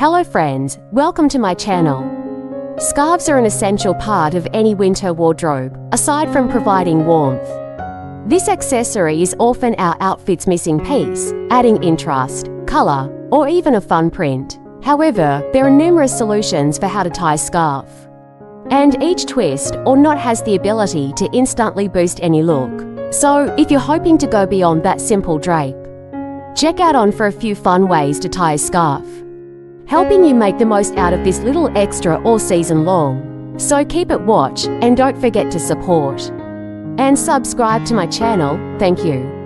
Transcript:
Hello friends, welcome to my channel. Scarves are an essential part of any winter wardrobe, aside from providing warmth. This accessory is often our outfit's missing piece, adding interest, colour, or even a fun print. However, there are numerous solutions for how to tie a scarf. And each twist or knot has the ability to instantly boost any look. So, if you're hoping to go beyond that simple drape, check out on for a few fun ways to tie a scarf, helping you make the most out of this little extra all season long. So keep it watch and don't forget to support and subscribe to my channel. Thank you.